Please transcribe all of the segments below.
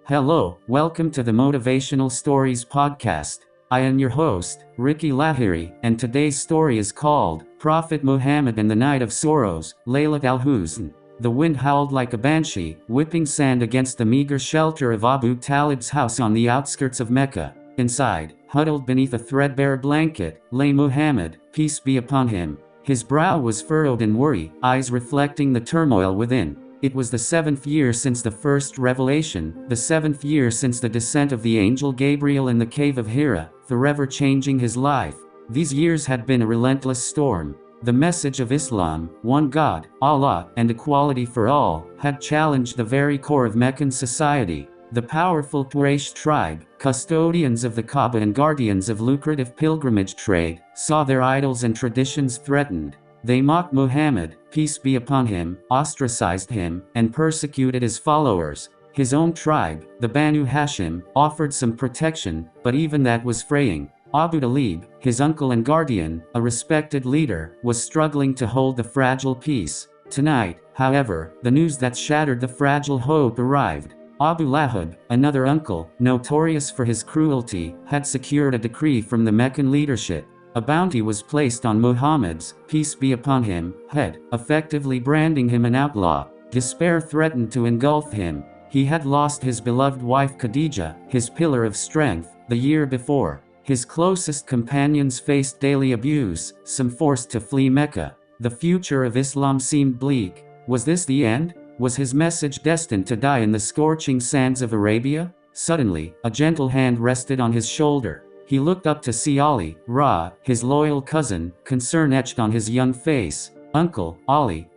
Hello, welcome to the Motivational Stories podcast. I am your host, Ricky Lahiri, and today's story is called Prophet Muhammad and the Night of Sorrows, Laylat al-Huzn. The wind howled like a banshee, whipping sand against the meager shelter of Abu Talib's house on the outskirts of Mecca. Inside, huddled beneath a threadbare blanket, lay Muhammad, peace be upon him. His brow was furrowed in worry, eyes reflecting the turmoil within. It was the 7th year since the first revelation, the 7th year since the descent of the angel Gabriel in the cave of Hira, forever changing his life. These years had been a relentless storm. The message of Islam, one God, Allah, and equality for all, had challenged the very core of Meccan society. The powerful Quraysh tribe, custodians of the Kaaba and guardians of lucrative pilgrimage trade, saw their idols and traditions threatened. They mocked Muhammad, peace be upon him, ostracized him, and persecuted his followers. His own tribe, the Banu Hashim, offered some protection, but even that was fraying. Abu Talib, his uncle and guardian, a respected leader, was struggling to hold the fragile peace. Tonight, however, the news that shattered the fragile hope arrived. Abu Lahab, another uncle, notorious for his cruelty, had secured a decree from the Meccan leadership. A bounty was placed on Muhammad's, peace be upon him, head, effectively branding him an outlaw. Despair threatened to engulf him. He had lost his beloved wife Khadija, his pillar of strength, the year before. His closest companions faced daily abuse, some forced to flee Mecca. The future of Islam seemed bleak. Was this the end? Was his message destined to die in the scorching sands of Arabia? Suddenly, a gentle hand rested on his shoulder. He looked up to see Ali, his loyal cousin, concern etched on his young face. "Uncle, Ali,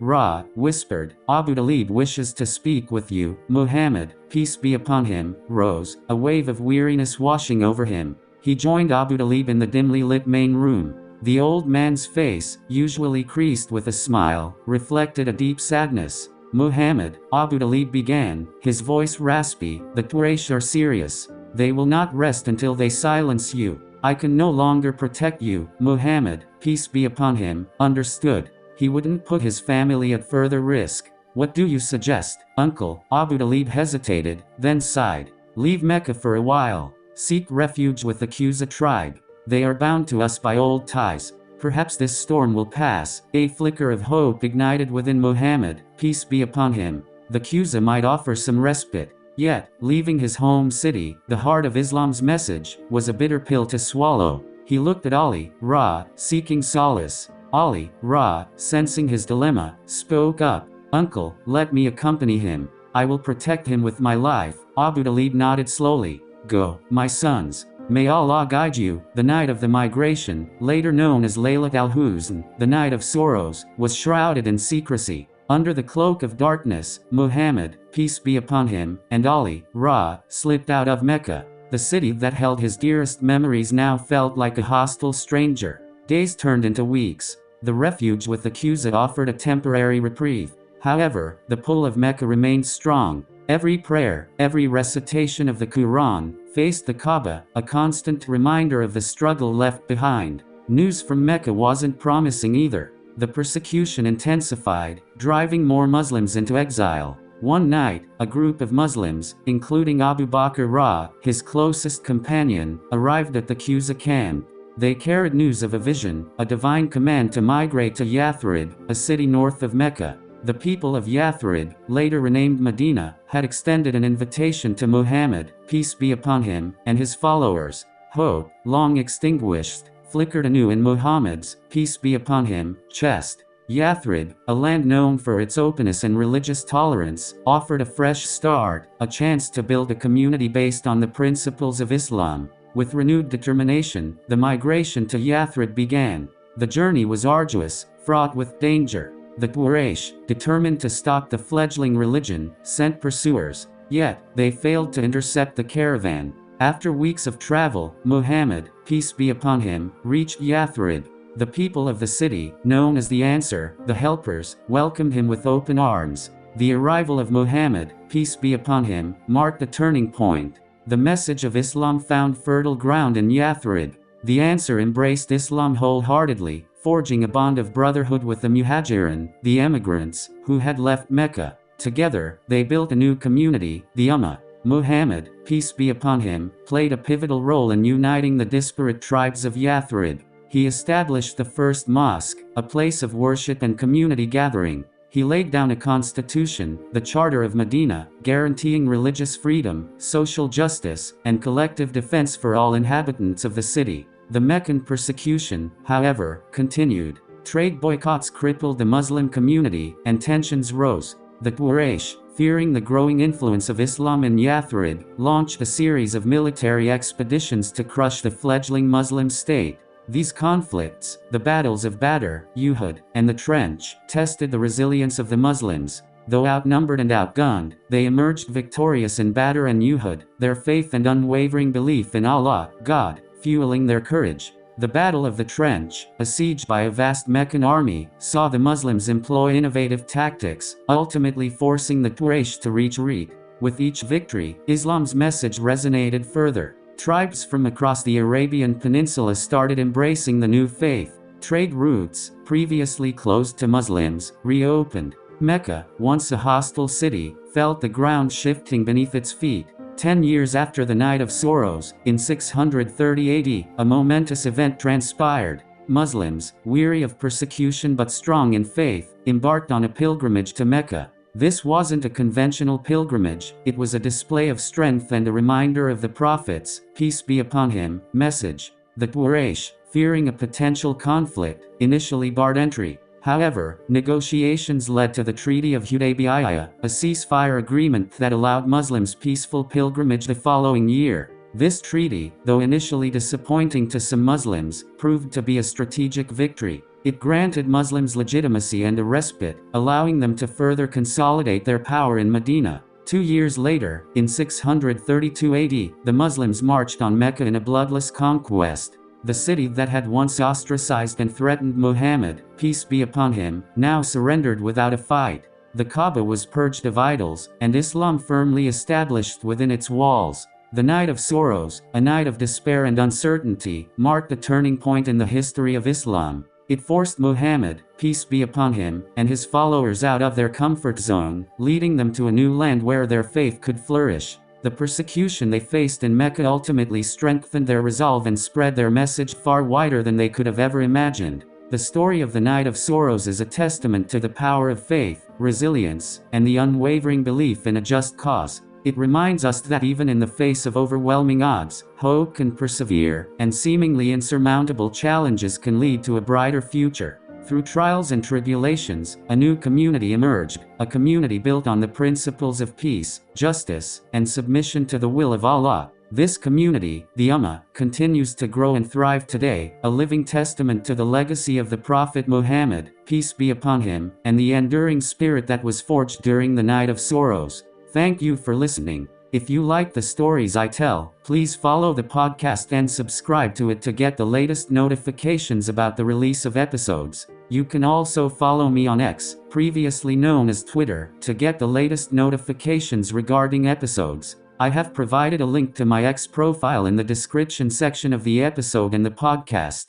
whispered, Abu Talib wishes to speak with you." Muhammad, peace be upon him, rose, a wave of weariness washing over him. He joined Abu Talib in the dimly lit main room. The old man's face, usually creased with a smile, reflected a deep sadness. "Muhammad," Abu Talib began, his voice raspy, "the Quraysh are serious. They will not rest until they silence you. I can no longer protect you." Muhammad, peace be upon him, understood. He wouldn't put his family at further risk. "What do you suggest, Uncle?" Abu Talib hesitated, then sighed. "Leave Mecca for a while. Seek refuge with the Qusa tribe. They are bound to us by old ties. Perhaps this storm will pass." A flicker of hope ignited within Muhammad, peace be upon him. The Qusa might offer some respite. Yet, leaving his home city, the heart of Islam's message, was a bitter pill to swallow. He looked at Ali, seeking solace. Ali, sensing his dilemma, spoke up. "Uncle, let me accompany him. I will protect him with my life." Abu Talib nodded slowly. "Go, my sons. May Allah guide you." The night of the migration, later known as Laylat al-Huzn, the night of sorrows, was shrouded in secrecy. Under the cloak of darkness, Muhammad, peace be upon him, and Ali, slipped out of Mecca. The city that held his dearest memories now felt like a hostile stranger. Days turned into weeks. The refuge with the Qusa offered a temporary reprieve. However, the pull of Mecca remained strong. Every prayer, every recitation of the Quran, faced the Kaaba, a constant reminder of the struggle left behind. News from Mecca wasn't promising either. The persecution intensified, driving more Muslims into exile. One night, a group of Muslims, including Abu Bakr his closest companion, arrived at the Qusa camp. They carried news of a vision, a divine command to migrate to Yathrib, a city north of Mecca. The people of Yathrib, later renamed Medina, had extended an invitation to Muhammad, peace be upon him, and his followers. Hope, long extinguished, flickered anew in Muhammad's, peace be upon him, chest. Yathrib, a land known for its openness and religious tolerance, offered a fresh start, a chance to build a community based on the principles of Islam. With renewed determination, the migration to Yathrib began. The journey was arduous, fraught with danger. The Quraysh, determined to stop the fledgling religion, sent pursuers. Yet, they failed to intercept the caravan. After weeks of travel, Muhammad, peace be upon him, reached Yathrib. The people of the city, known as the Ansar, the helpers, welcomed him with open arms. The arrival of Muhammad, peace be upon him, marked a turning point. The message of Islam found fertile ground in Yathrib. The Ansar embraced Islam wholeheartedly, forging a bond of brotherhood with the Muhajirin, the emigrants, who had left Mecca. Together, they built a new community, the Ummah. Muhammad, peace be upon him, played a pivotal role in uniting the disparate tribes of Yathrib. He established the first mosque, a place of worship and community gathering. He laid down a constitution, the Charter of Medina, guaranteeing religious freedom, social justice, and collective defense for all inhabitants of the city. The Meccan persecution, however, continued. Trade boycotts crippled the Muslim community, and tensions rose. The Quraysh, fearing the growing influence of Islam in Yathrib, launched a series of military expeditions to crush the fledgling Muslim state. These conflicts, the battles of Badr, Uhud, and the Trench, tested the resilience of the Muslims. Though outnumbered and outgunned, they emerged victorious in Badr and Uhud, their faith and unwavering belief in Allah, God, fueling their courage. The Battle of the Trench, besieged by a vast Meccan army, saw the Muslims employ innovative tactics, ultimately forcing the Quraysh to retreat. With each victory, Islam's message resonated further. Tribes from across the Arabian Peninsula started embracing the new faith. Trade routes, previously closed to Muslims, reopened. Mecca, once a hostile city, felt the ground shifting beneath its feet. 10 years after the Night of Sorrows, in 630 AD, a momentous event transpired. Muslims, weary of persecution but strong in faith, embarked on a pilgrimage to Mecca. This wasn't a conventional pilgrimage, it was a display of strength and a reminder of the Prophet's, peace be upon him, message. The Quraysh, fearing a potential conflict, initially barred entry. However, negotiations led to the Treaty of Hudaybiyah, a ceasefire agreement that allowed Muslims peaceful pilgrimage the following year. This treaty, though initially disappointing to some Muslims, proved to be a strategic victory. It granted Muslims legitimacy and a respite, allowing them to further consolidate their power in Medina. 2 years later, in 632 AD, the Muslims marched on Mecca in a bloodless conquest. The city that had once ostracized and threatened Muhammad, peace be upon him, now surrendered without a fight. The Kaaba was purged of idols, and Islam firmly established within its walls. The Night of Sorrows, a night of despair and uncertainty, marked a turning point in the history of Islam. It forced Muhammad, peace be upon him, and his followers out of their comfort zone, leading them to a new land where their faith could flourish. The persecution they faced in Mecca ultimately strengthened their resolve and spread their message far wider than they could have ever imagined. The story of the Night of Sorrows is a testament to the power of faith, resilience, and the unwavering belief in a just cause. It reminds us that even in the face of overwhelming odds, hope can persevere, and seemingly insurmountable challenges can lead to a brighter future. Through trials and tribulations, a new community emerged, a community built on the principles of peace, justice, and submission to the will of Allah. This community, the Ummah, continues to grow and thrive today, a living testament to the legacy of the Prophet Muhammad, peace be upon him, and the enduring spirit that was forged during the Night of Sorrows. Thank you for listening. If you like the stories I tell, please follow the podcast and subscribe to it to get the latest notifications about the release of episodes. You can also follow me on X, previously known as Twitter, to get the latest notifications regarding episodes. I have provided a link to my X profile in the description section of the episode and the podcast.